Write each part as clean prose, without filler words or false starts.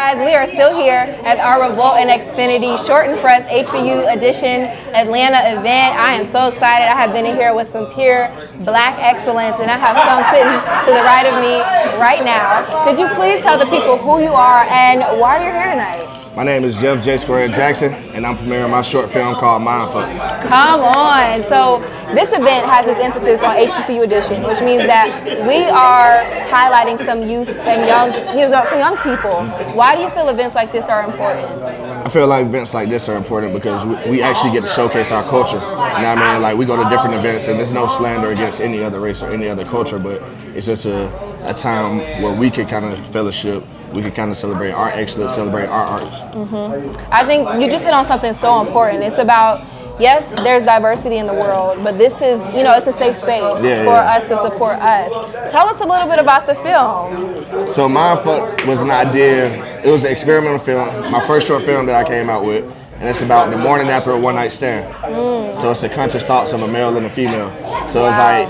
guys, we are still here at our Revolt and Xfinity Short and Fresh HBU Edition Atlanta event. I am so excited. I have been in here with some pure Black excellence, and I have some sitting to the right of me right now. Could you please tell the people who you are and why you're here tonight? My name is Jayla Jackson, and I'm premiering my short film called MINDF. Come on. So this event has its emphasis on HBCU edition, which means that we are highlighting some youth and some young people. Why do you feel events like this are important? I feel like events like this are important because we actually get to showcase our culture. You know what I mean? Like, we go to different events, and there's no slander against any other race or any other culture, but it's just a time where we can kind of fellowship. We can kind of celebrate our excellence, celebrate our arts. I think you just hit on something so important. It's about, yes, there's diversity in the world, but this is, it's a safe space for us to support us. Tell us a little bit about the film. So MINDF was an idea. It was an experimental film, my first short film that I came out with, and it's about the morning after a one-night stand. So it's the conscious thoughts of a male and a female. So it's like,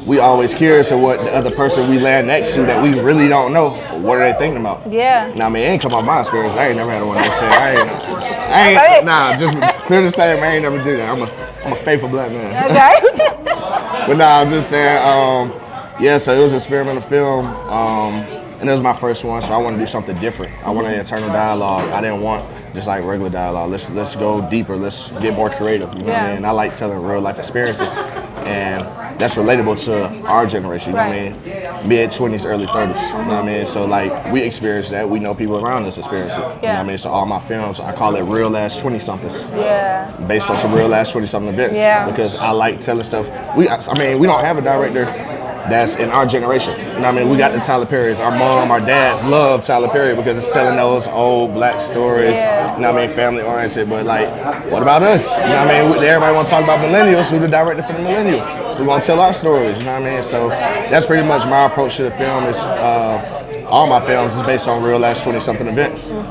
we always curious of what the other person we land next to that we really don't know, what are they thinking about? Yeah. Now, I mean, it ain't come out my experience. I ain't never had a one-night stand. Just clear the statement, I ain't never did that. I'm a faithful Black man. Okay. But I'm just saying, so it was an experimental film, and it was my first one, so I wanted to do something different. I wanted an internal dialogue. I didn't want just like regular dialogue. Let's go deeper. Let's get more creative. You know what I mean? I like telling real life experiences, and that's relatable to our generation. You know what I mean? Mid-20s, early 30s. You know what I mean? So like, we experience that. We know people around us experience it. You know what I mean? So all my films, I call it real ass 20-somethings. Yeah. Based on some real ass 20-something events. Yeah. Because I like telling stuff. We don't have a director that's in our generation. You know what I mean? We got the Tyler Perrys. Our mom, our dads love Tyler Perry because it's telling those old Black stories. Yeah. You know what I mean? Family oriented. But like, what about us? You know what I mean? Everybody want to talk about millennials. Who the director for the millennial? We want to tell our stories. You know what I mean? So that's pretty much my approach to the film. Is all my films is based on real ass 20-something events. So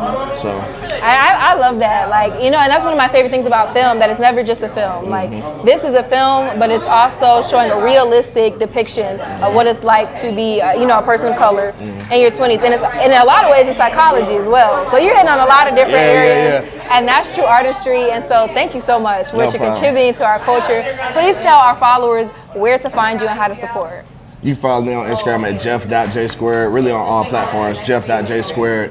I love that. Like, and that's one of my favorite things about film, that it's never just a film. Like, this is a film, but it's also showing a realistic depiction of what it's like to be, a person of color in your 20s. And it's, in a lot of ways, it's psychology as well. So you're hitting on a lot of different areas. And that's true artistry. And so thank you so much for what you're contributing to our culture. Please tell our followers where to find you and how to support. You can follow me on Instagram at jeff.jsquared, really on all platforms, jeff.jsquared.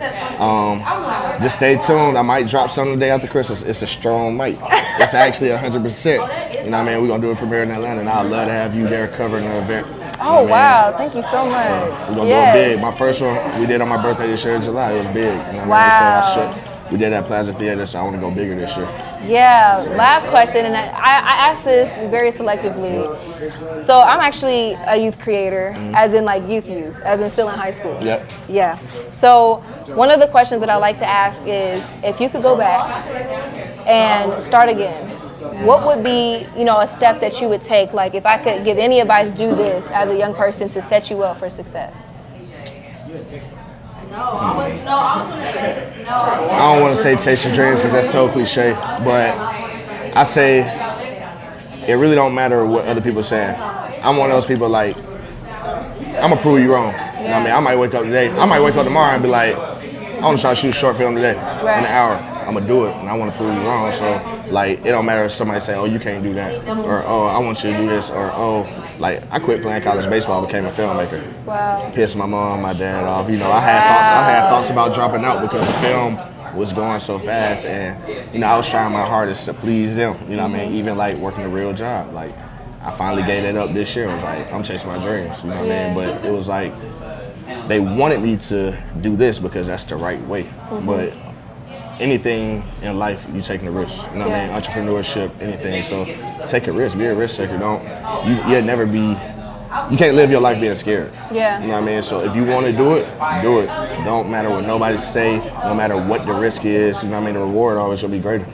Just stay tuned. I might drop something the day after Christmas. It's a strong mic. It's actually 100%. You know what I mean? We're going to do a premiere in Atlanta, and I'd love to have you there covering the event. Oh, wow. Thank you so much. So we're going to do it big. My first one we did on my birthday this year in July. It was big. You know what I mean? So we did that Plaza Theater, so I want to go bigger this year. Yeah, last question, and I asked this very selectively. So I'm actually a youth creator, as in like youth, as in still in high school. Yep. Yeah. So one of the questions that I like to ask is, if you could go back and start again, what would be, a step that you would take? Like, if I could give any advice, do this as a young person to set you up for success. I don't want to say chase your dreams because that's so cliche, but I say it really don't matter what other people are saying. I'm one of those people, like, I'm going to prove you wrong. You know what I mean? I might wake up today. I might wake up tomorrow and be like, I want to try to shoot a short film today in an hour. I'm going to do it, and I want to prove you wrong. So, like, it don't matter if somebody say, oh, you can't do that, or, oh, I want you to do this, or, oh, like, I quit playing college baseball, became a filmmaker. Wow. Pissed my mom, my dad off. I had thoughts about dropping out because the film was going so fast, and, I was trying my hardest to please them. You know what I mean? Even, like, working a real job. Like, I finally gave that up this year. I was like, I'm chasing my dreams. You know what I mean? But it was like, they wanted me to do this because that's the right way. But anything in life, you taking a risk. You know what I mean? Entrepreneurship, anything. So take a risk. Be a risk taker. You can't live your life being scared. Yeah. You know what I mean? So if you want to do it, do it. Don't matter what nobody say, no matter what the risk is, you know what I mean? The reward always will be greater.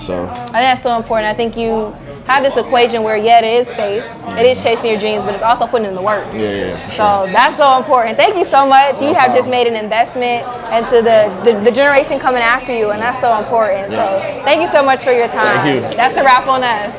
So I think that's so important. I think you have this equation where, it is faith, it is chasing your dreams, but it's also putting in the work. Yeah, so that's so important. Thank you so much. You have just made an investment into the generation coming after you, and that's so important. So thank you so much for your time. Thank you. That's a wrap on us.